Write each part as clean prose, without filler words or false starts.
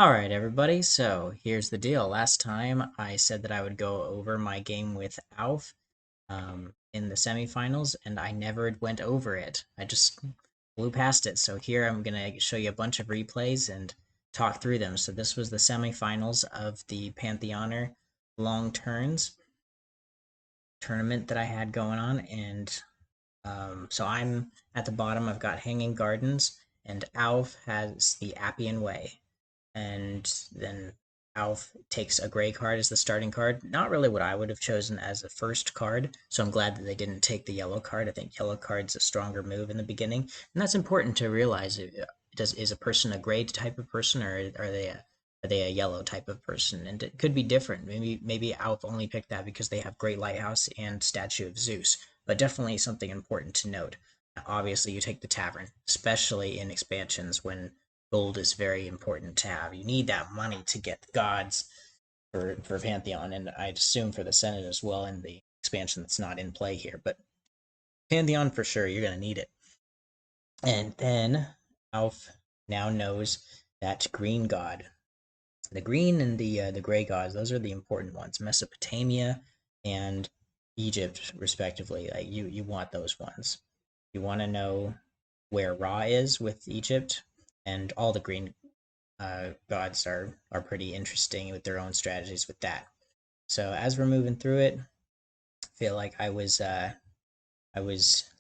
Alright, everybody, so here's the deal. Last time I said that I would go over my game with Alf in the semifinals, and I never went over it. I just blew past it. So here I'm going to show you a bunch of replays and talk through them. So this was the semifinals of the Pantheoner Long Turns tournament that I had going on, and so I'm at the bottom. I've got Hanging Gardens, and Alf has the Appian Way. And then Alf takes a gray card as the starting card. Not really what I would have chosen as a first card, so I'm glad that they didn't take the yellow card. I think yellow card's a stronger move in the beginning, and that's important to realize. Is a person a gray type of person, or are they a yellow type of person? And it could be different. Maybe Alf only picked that because they have Great Lighthouse and Statue of Zeus, but definitely something important to note. Obviously, you take the Tavern, especially in expansions when gold is very important to have. You need that money to get the gods for Pantheon, and I'd assume for the Senate as well in the expansion that's not in play here. But Pantheon for sure, you're gonna need it. And then Alf now knows that green god, the green and the gray gods, those are the important ones. Mesopotamia and Egypt, respectively. Like you want those ones. You want to know where Ra is with Egypt, and all the green gods are pretty interesting with their own strategies with that. So as we're moving through it, I feel like I was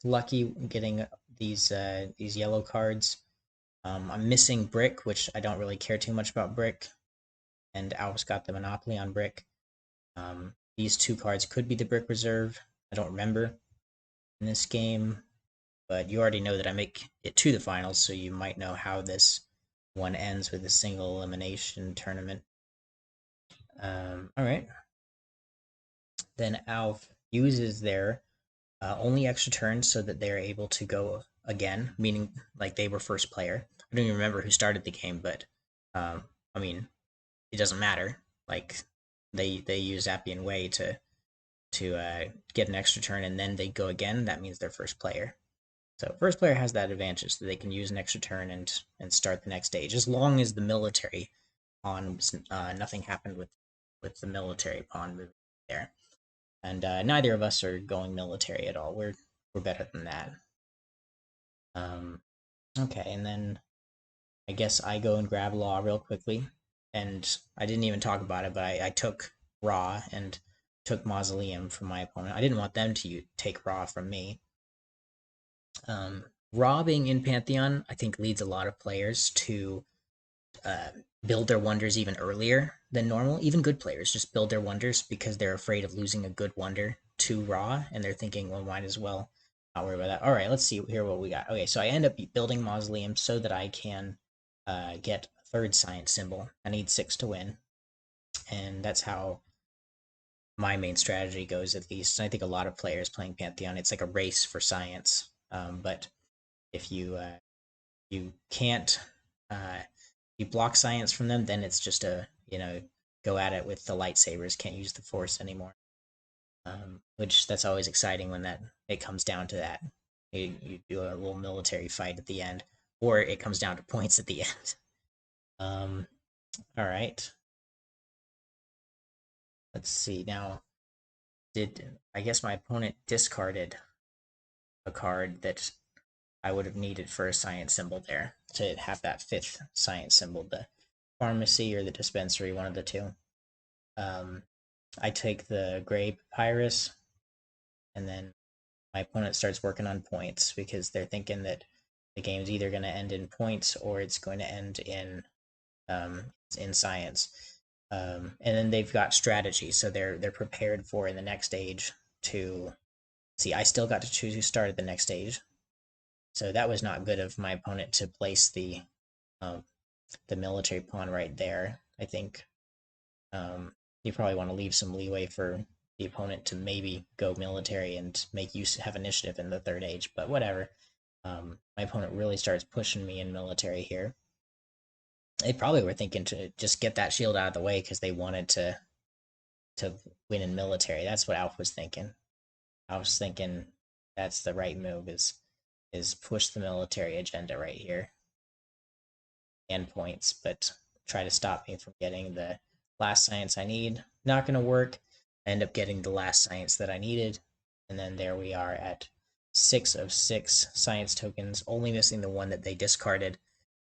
lucky getting these yellow cards. I'm missing Brick, which I don't really care too much about Brick, and Al's got the monopoly on Brick. These two cards could be the Brick Reserve. I don't remember in this game, but you already know that I make it to the finals, so you might know how this one ends with a single elimination tournament. All right. Then Alf uses their only extra turn so that they're able to go again, meaning like they were first player. I don't even remember who started the game, but um, I mean, it doesn't matter. Like they use Appian Way to get an extra turn, and then they go again. That means they're first player. So first player has that advantage that they can use an extra turn and start the next stage, as long as the military pawn nothing happened with the military pawn moving there. And neither of us are going military at all. We're better than that. Um, okay, and then I guess I go and grab Law real quickly, and I didn't even talk about it, but I took Raw and took Mausoleum from my opponent. I didn't want them to take Raw from me. Raw being in Pantheon, I think leads a lot of players to uh, build their wonders even earlier than normal. Even good players just build their wonders because they're afraid of losing a good wonder to Raw, and they're thinking, well, might as well not worry about that. All right, let's see here what we got. Okay, so I end up building Mausoleum so that I can get a third science symbol. I need 6 to win, and that's how my main strategy goes, at least. And I think a lot of players playing Pantheon, it's like a race for science. But if you can't you block science from them, then it's just a go at it with the lightsabers. Can't use the force anymore. Which that's always exciting when that it comes down to that. You do a little military fight at the end, or it comes down to points at the end. Um, all right. Let's see now. Did I guess my opponent discarded a card that I would have needed for a science symbol there to have that fifth science symbol, the pharmacy or the dispensary, one of the two. Um, I take the gray papyrus, and then my opponent starts working on points because they're thinking that the game's either going to end in points or it's going to end in science. And then they've got strategy, so they're prepared for in the next stage to see. I still got to choose who started the next stage, so that was not good of my opponent to place um, the military pawn right there. I think you probably want to leave some leeway for the opponent to maybe go military and make use have initiative in the third age, but whatever. My opponent really starts pushing me in military here. They probably were thinking to just get that shield out of the way because they wanted to win in military. That's what Alf was thinking. I was thinking that's the right move is push the military agenda right here and points, but try to stop me from getting the last science I need. Not going to work. I end up getting the last science that I needed. And then there we are at 6 of 6 science tokens, only missing the one that they discarded.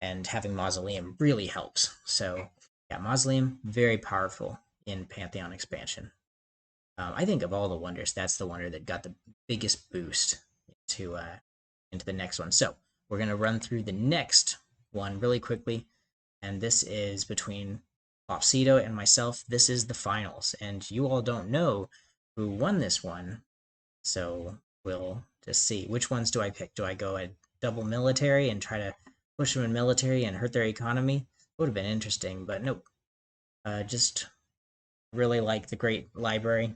And having Mausoleum really helps. So, yeah, Mausoleum, very powerful in Pantheon expansion. I think of all the wonders, that's the wonder that got the biggest boost into the next one. So we're going to run through the next one really quickly, and this is between Popsito and myself. This is the finals, and you all don't know who won this one, so we'll just see. Which ones do I pick? Do I go a double military and try to push them in military and hurt their economy? Would have been interesting, but nope. Just really like the Great Library.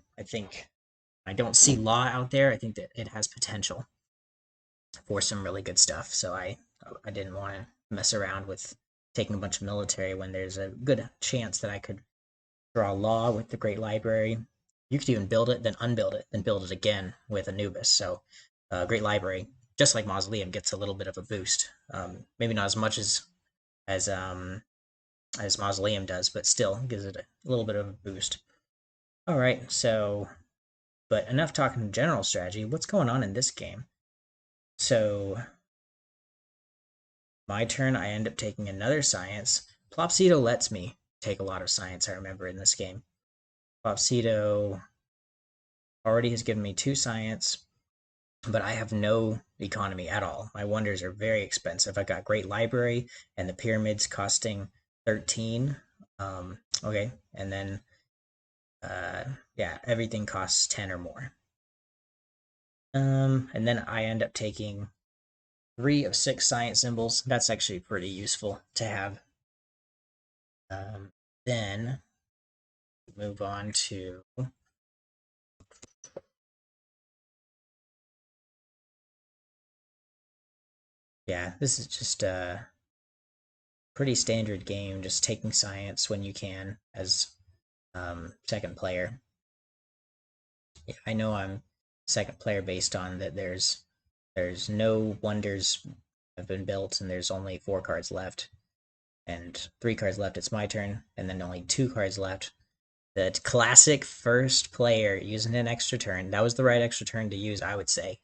I don't see law out there. I think that it has potential for some really good stuff. So I didn't want to mess around with taking a bunch of military when there's a good chance that I could draw law with the Great Library. You could even build it, then unbuild it, then build it again with Anubis. So Great Library, just like Mausoleum, gets a little bit of a boost. Maybe not as much as Mausoleum does, but still gives it a little bit of a boost. All right, so, but enough talking general strategy. What's going on in this game? So, my turn, I end up taking another science. Plopsito lets me take a lot of science, I remember, in this game. Plopsito already has given me 2 science, but I have no economy at all. My wonders are very expensive. I got Great Library and the Pyramids costing 13. Okay, and then yeah, everything costs 10 or more. And then I end up taking 3 of 6 science symbols. That's actually pretty useful to have. Then move on to yeah, this is just a pretty standard game, just taking science when you can as second player. Yeah, I know I'm second player based on that there's no wonders have been built and there's only 4 cards left and 3 cards left. It's my turn, and then only 2 cards left. The classic first player using an extra turn. That was the right extra turn to use, I would say.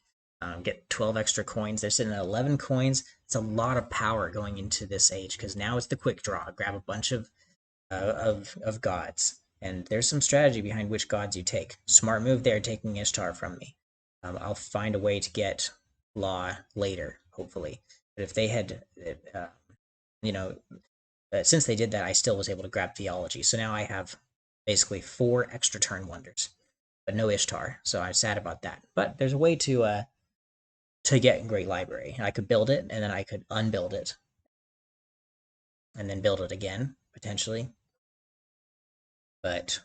Get 12 extra coins. They're sitting at 11 coins. It's a lot of power going into this age because now it's the quick draw. Grab a bunch of gods, and there's some strategy behind which gods you take. Smart move there, taking Ishtar from me. I'll find a way to get Law later, hopefully. But if they had, you know, since they did that, I still was able to grab Theology. So now I have basically 4 extra turn wonders, but no Ishtar. So I'm sad about that. But there's a way to get Great Library. I could build it, and then I could unbuild it, and then build it again potentially. But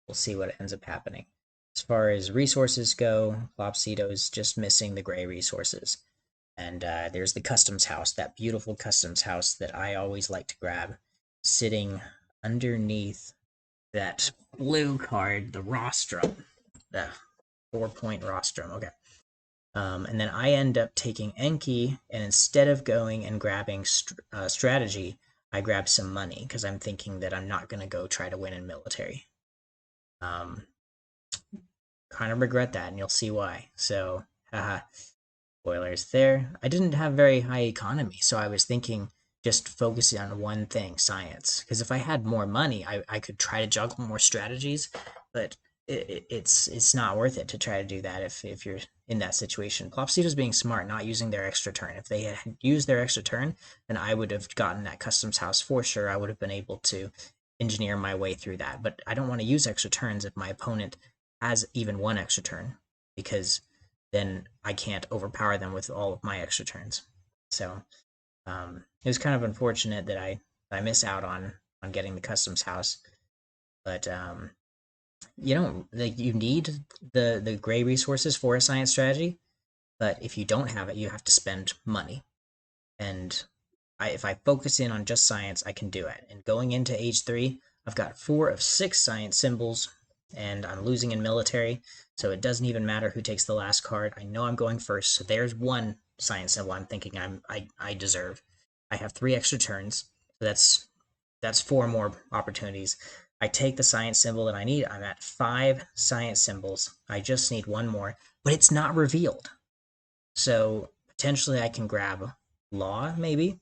we'll see what ends up happening. As far as resources go, Flopsito's just missing the gray resources. And there's the customs house, that beautiful customs house that I always like to grab, sitting underneath that blue card, the rostrum, the 4-point rostrum. Okay. And then I end up taking Enki, and instead of going and grabbing strategy, I grab some money because I'm thinking that I'm not going to go try to win in military. Kind of regret that, and you'll see why. So, haha. Spoilers there. I didn't have very high economy, so I was thinking just focusing on one thing, science. Because if I had more money, I could try to juggle more strategies, but it's not worth it to try to do that if you're in that situation. Plopsito's being smart, not using their extra turn. If they had used their extra turn, then I would have gotten that customs house for sure. I would have been able to engineer my way through that. But I don't want to use extra turns if my opponent has even 1 extra turn, because then I can't overpower them with all of my extra turns. So it was kind of unfortunate that I miss out on getting the customs house. But you know, you need the gray resources for a science strategy, but if you don't have it, you have to spend money. And if I focus in on just science, I can do it. And going into age 3, I've got 4 of 6 science symbols, and I'm losing in military, so it doesn't even matter who takes the last card. I know I'm going first, so there's 1 science symbol I'm thinking I deserve. I have 3 extra turns, so that's that's 4 more opportunities. I take the science symbol that I need. I'm at 5 science symbols. I just need one more, but it's not revealed. So potentially I can grab law, maybe.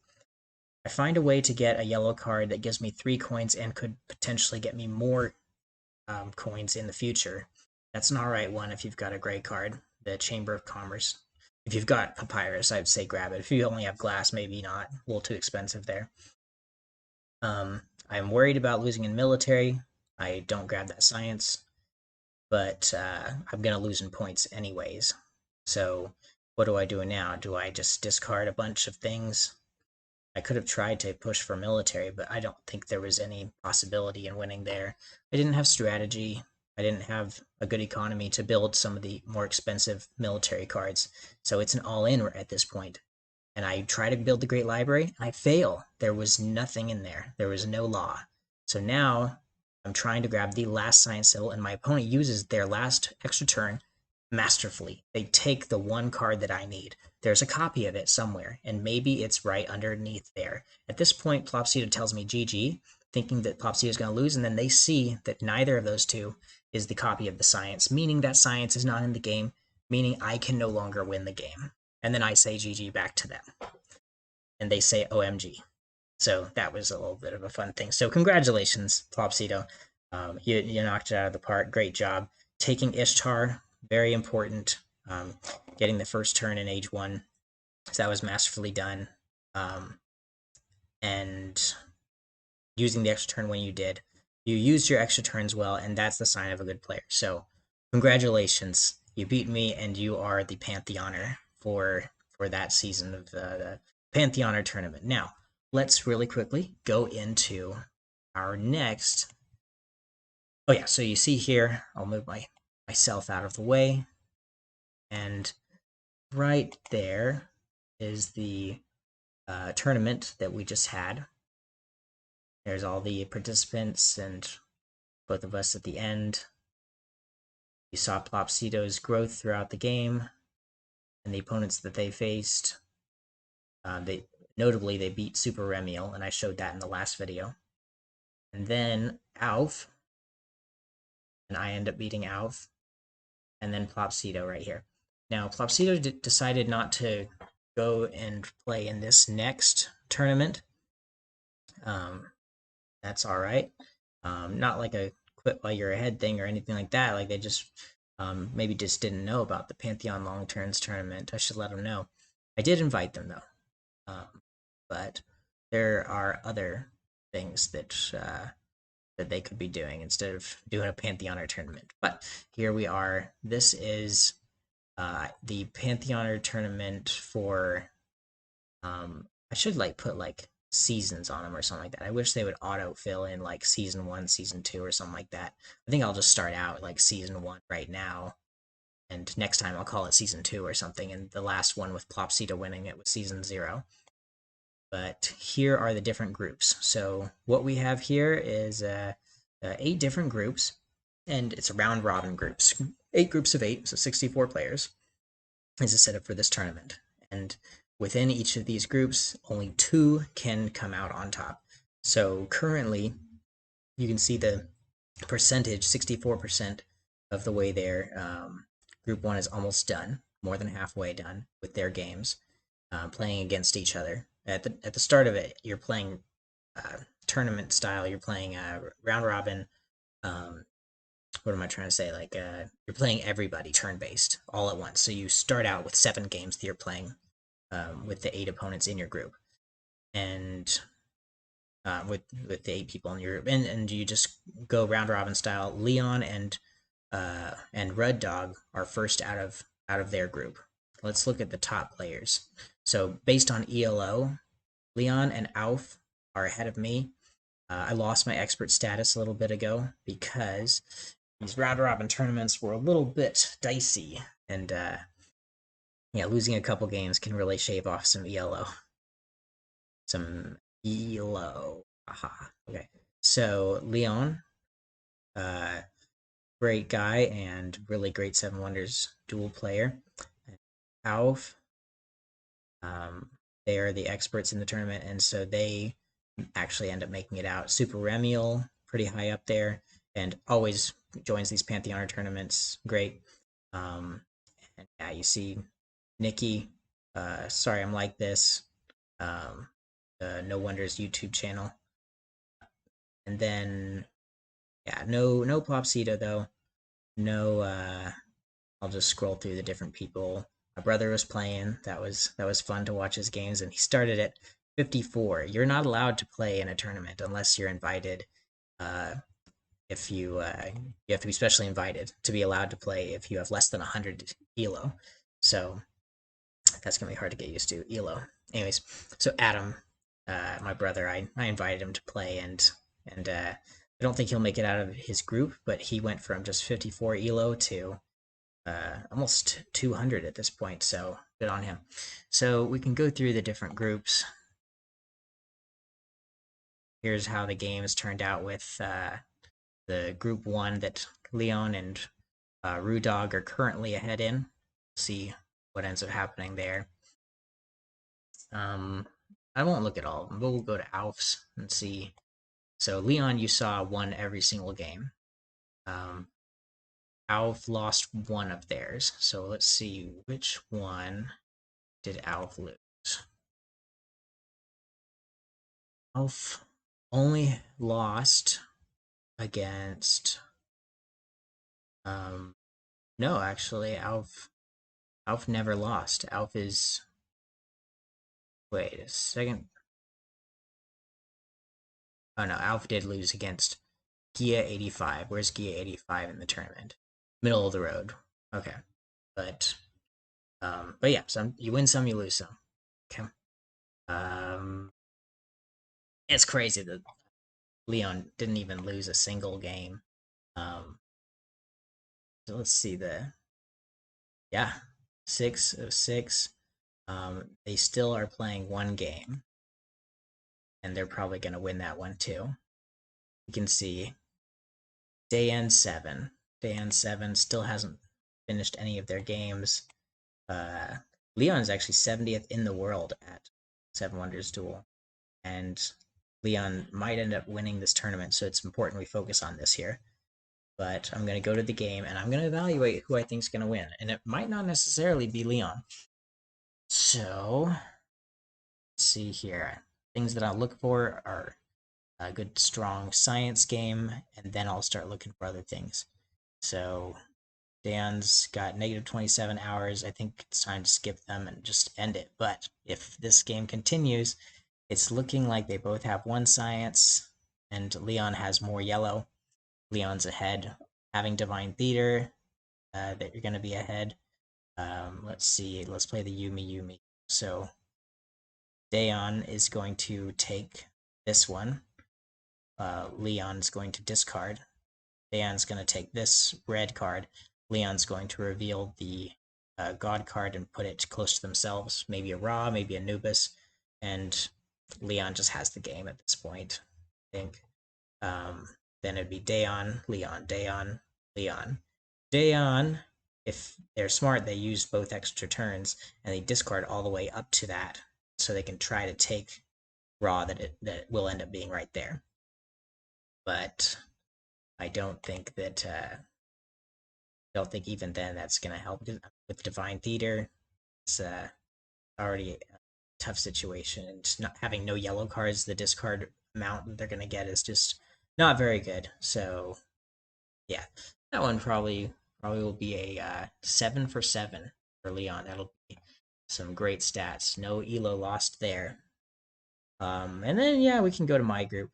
I find a way to get a yellow card that gives me 3 coins and could potentially get me more coins in the future. That's an alright one if you've got a gray card, the Chamber of Commerce. If you've got Papyrus, I'd say grab it. If you only have glass, maybe not. A little too expensive there. I'm worried about losing in military. I don't grab that science, but I'm going to lose in points anyways. So what do I do now? Do I just discard a bunch of things? I could have tried to push for military, but I don't think there was any possibility in winning there. I didn't have strategy. I didn't have a good economy to build some of the more expensive military cards. So it's an all-in at this point. And I try to build the Great Library, and I fail. There was nothing in there. There was no law. So now I'm trying to grab the last science symbol, and my opponent uses their last extra turn masterfully. They take the one card that I need. There's a copy of it somewhere, and maybe it's right underneath there. At this point, Plopsito tells me GG, thinking that Plopsito is going to lose, and then they see that neither of those two is the copy of the science, meaning that science is not in the game, meaning I can no longer win the game. And then I say GG back to them. And they say OMG. So that was a little bit of a fun thing. So congratulations, Plopsito. You knocked it out of the park. Great job. Taking Ishtar, very important. Getting the first turn in Age 1. So that was masterfully done. And using the extra turn when you did. You used your extra turns well, and that's the sign of a good player. So congratulations. You beat me, and you are the Pantheoner for that season of the Pantheoner Tournament. Now, let's really quickly go into our next. Oh yeah, so you see here, I'll move myself out of the way, and right there is the tournament that we just had. There's all the participants and both of us at the end. You saw Plopsito's growth throughout the game and the opponents that they faced. Notably they beat Super Remiel, and I showed that in the last video. And then Alf, and I end up beating Alf, and then Plopsito right here. Now Plopsito decided not to go and play in this next tournament. That's all right. Not like a quit while you're ahead thing or anything like that. Like they just maybe just didn't know about the Pantheon Long Turns tournament. I should let them know. I did invite them though, but there are other things that that they could be doing instead of doing a Pantheoner tournament. But here we are. This is the Pantheoner tournament for. I should like put like seasons on them or something like that. I wish they would auto fill in like season 1, season 2, or something like that. I think I'll just start out like season 1 right now, and next time I'll call it season 2 or something. And the last one with Plopsito winning it was season 0. But here are the different groups. So what we have here is 8 different groups, and it's a round robin groups. 8 groups of 8, so 64 players is a setup for this tournament. And within each of these groups, only 2 can come out on top. So currently, you can see the percentage, 64% of the way there. Group 1 is almost done, more than halfway done with their games, playing against each other. At the start of it, you're playing tournament style. You're playing round robin. What am I trying to say? Like you're playing everybody turn based all at once. So you start out with 7 games that you're playing with the 8 opponents in your group, and with the 8 people in your group, and you just go round robin style. Leon and Red Dog are first out of their group. Let's look at the top players. So based on ELO, Leon and Alf are ahead of me. I lost my expert status a little bit ago because these round robin tournaments were a little bit dicey, and yeah, losing a couple games can really shave off some ELO. Some ELO. Aha. Okay. So Leon, great guy and really great Seven Wonders dual player. Alf, they are the experts in the tournament, and so they actually end up making it out. Super Remiel, pretty high up there, and always joins these Pantheoner tournaments. Great. And yeah, you see Nikki. Sorry, I'm like this. Um, No Wonders YouTube channel, and then yeah, no Plopsita though. No, I'll just scroll through the different people. My brother was playing. That was fun to watch his games, and he started at 54. You're not allowed to play in a tournament unless you're invited. Uh, if you have to be specially invited to be allowed to play if you have less than 100 elo. So that's gonna be hard to get used to elo. Anyways, so Adam, my brother, I invited him to play, and I don't think he'll make it out of his group, but he went from just 54 elo to almost 200 at this point, so good on him. So we can go through the different groups. Here's how the games turned out with the group one that Leon and Rudog are currently ahead in. See what ends up happening there. I won't look at all of them, but we'll go to Alf's and see. So Leon, you saw, won every single game. Alf lost one of theirs. So let's see, which one did Alf lose? Alf only lost against no, actually Alf never lost. Alf is, wait a second. Oh no, Alf did lose against Gia 85. Where's Gia 85 in the tournament? Middle of the road. Okay. But yeah, some you win some, you lose some. Okay. Um it's crazy that Leon didn't even lose a single game. Um so let's see the yeah, 6 of 6. They still are playing one game, and they're probably going to win that one too. You can see Dayan 7. Dayan 7 still hasn't finished any of their games. Uh, Leon is actually 70th in the world at Seven Wonders Duel, and Leon might end up winning this tournament, so it's important we focus on this here. But I'm going to go to the game, and I'm going to evaluate who I think is going to win, and it might not necessarily be Leon. So, let's see here. Things that I'll look for are a good, strong science game, and then I'll start looking for other things. So, Dan's got negative 27 hours. I think it's time to skip them and just end it. But if this game continues, it's looking like they both have one science, and Leon has more yellow. Leon's ahead. Having Divine Theater, that you're going to be ahead. Let's see. Let's play the Yumi Yumi. So Dayon is going to take this one. Leon's going to discard. Dayon's going to take this red card. Leon's going to reveal the God card and put it close to themselves. Maybe a Ra, maybe a Nubis. And Leon just has the game at this point, I think. Then it'd be Dayon, Leon, Dayon, Leon. Dayon, if they're smart, they use both extra turns and they discard all the way up to that, so they can try to take Raw that will end up being right there. But I don't think that don't think even then that's gonna help with Divine Theater. It's already a tough situation, and not having no yellow cards, the discard amount that they're gonna get is just not very good. So yeah, that one probably will be a 7 for 7 for Leon. That'll be some great stats. No elo lost there. And then yeah, we can go to my group.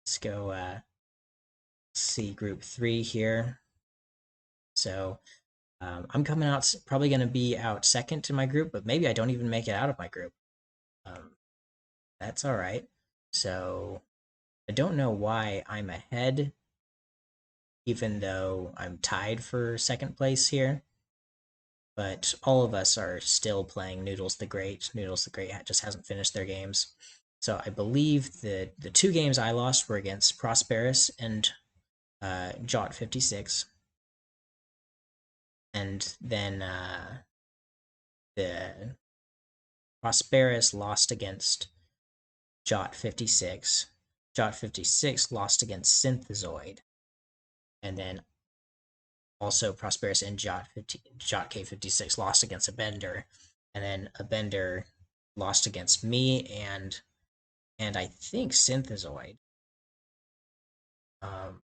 Let's go see group 3 here. So I'm coming out, probably going to be out second in my group, but maybe I don't even make it out of my group. That's all right. So I don't know why I'm ahead, even though I'm tied for second place here. But all of us are still playing Noodles the Great. Noodles the Great just hasn't finished their games. So I believe the 2 games I lost were against Prosperous and Jot 56. And then the Prosperous lost against Jot 56. Jot 56 lost against Synthezoid, and then also Prosperous and Jot K56 lost against a Bender, and then a Bender lost against me and I think Synthezoid. Um,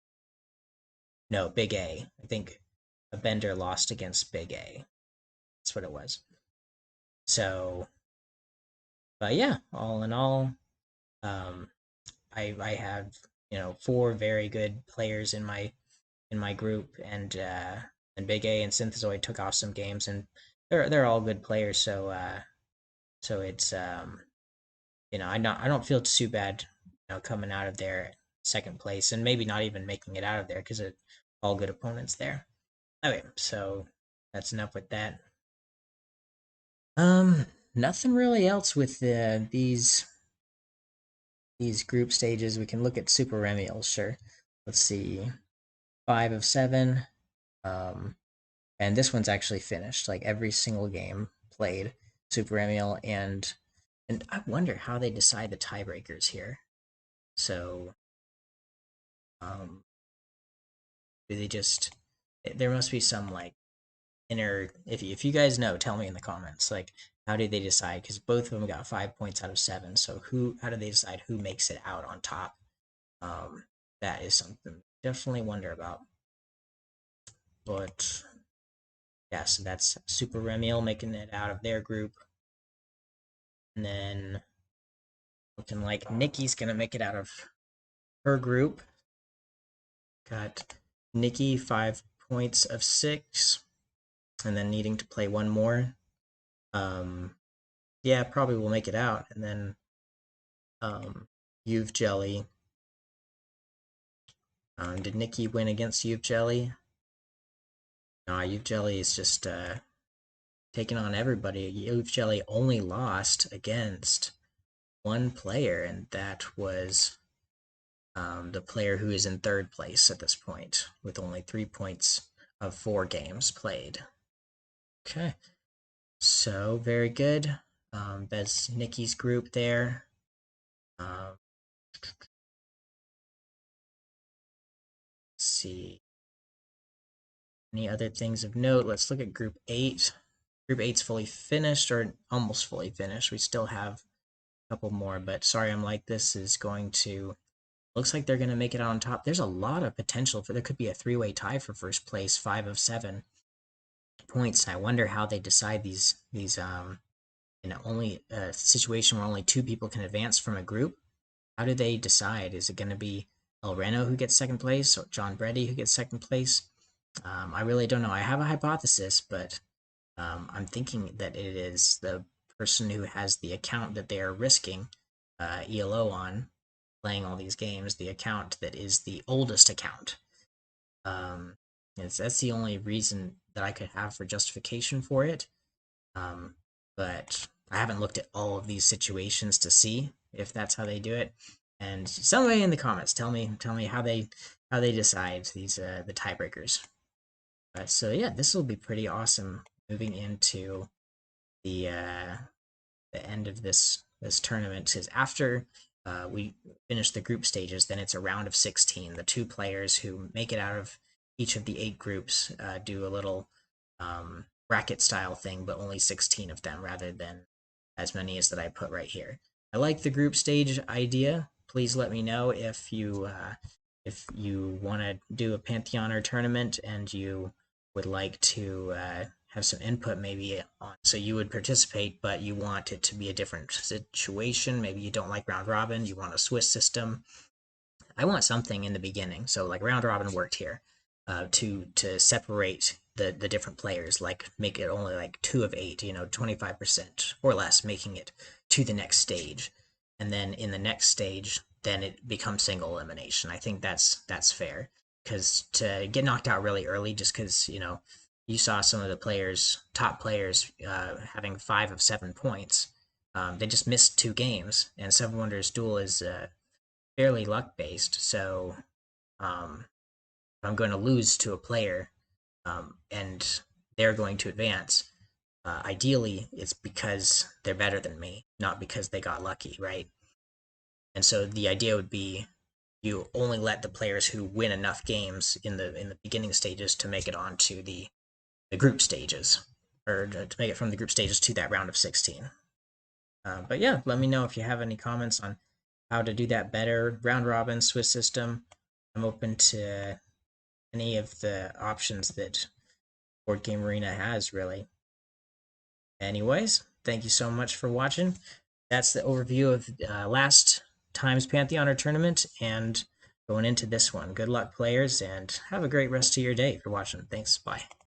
no, Big A. I think a Bender lost against Big A. That's what it was. So, but yeah, all in all, um, I have four very good players in my group, and Big A and Synthezoid took off some games, and they're all good players. So it's I don't feel too bad coming out of there second place, and maybe not even making it out of there because it all good opponents there. Okay, so that's enough with that. Nothing really else with these group stages. We can look at Super Remiels, sure. Let's see, 5 of 7. Um, and this one's actually finished. Like every single game played Super Remiel, and I wonder how they decide the tiebreakers here. So, um, do they just? There must be some like inner. If you guys know, tell me in the comments. Like, how did they decide? Because both of them got 5 points out of 7. So how do they decide who makes it out on top? Um, that is something definitely wonder about. But yeah, so that's Super Remiel making it out of their group, and then looking like Nikki's gonna make it out of her group. Got Nikki 5 points of 6, and then needing to play one more. Yeah, probably will make it out, and then You've Jelly. Did Nikki win against You've Jelly? Nah, You've Jelly is just taking on everybody. You've Jelly only lost against one player, and that was the player who is in third place at this point, with only 3 points of 4 games played. Okay, so very good. That's Nikki's group there. Let's see. Any other things of note? Let's look at Group 8. Group 8's fully finished, or almost fully finished. We still have a couple more, but sorry I'm like this is going to... Looks like they're going to make it on top. There's a lot of potential for... There could be a three-way tie for first place, 5 of 7 points. I wonder how they decide these in only a situation where only 2 people can advance from a group. How do they decide? Is it going to be El Reno who gets second place, or John Brady who gets second place? I really don't know. I have a hypothesis, but I'm thinking that it is the person who has the account that they are risking ELO on, playing all these games, the account that is the oldest account. That's the only reason that I could have for justification for it. But I haven't looked at all of these situations to see if that's how they do it. And somebody in the comments tell me how they decide these the tiebreakers. So yeah, this will be pretty awesome moving into the end of this tournament. Because after we finish the group stages, then it's a round of 16. The 2 players who make it out of each of the 8 groups do a little bracket style thing, but only 16 of them rather than as many as that I put right here. I like the group stage idea. Please let me know if you want to do a Pantheoner tournament and you would like to have some input maybe on. So you would participate, but you want it to be a different situation. Maybe you don't like round robin. You want a Swiss system. I want something in the beginning. So like round robin worked here to separate the different players. Like make it only like 2 of 8. 25% or less, making it to the next stage, and then in the next stage, then it becomes single elimination. I think that's fair, because to get knocked out really early just because you saw some of the players, top players, having 5 of 7 points. They just missed 2 games, and Seven Wonders Duel is fairly luck based. So um, if I'm going to lose to a player and they're going to advance, ideally it's because they're better than me, not because they got lucky, right? And so the idea would be you only let the players who win enough games in the beginning stages to make it onto the group stages, or to make it from the group stages to that round of 16. But yeah, let me know if you have any comments on how to do that better. Round robin, Swiss system. I'm open to any of the options that Board Game Arena has, really. Anyways, thank you so much for watching. That's the overview of last time's Pantheoner Tournament and going into this one. Good luck, players, and have a great rest of your day if you're watching. Thanks. Bye.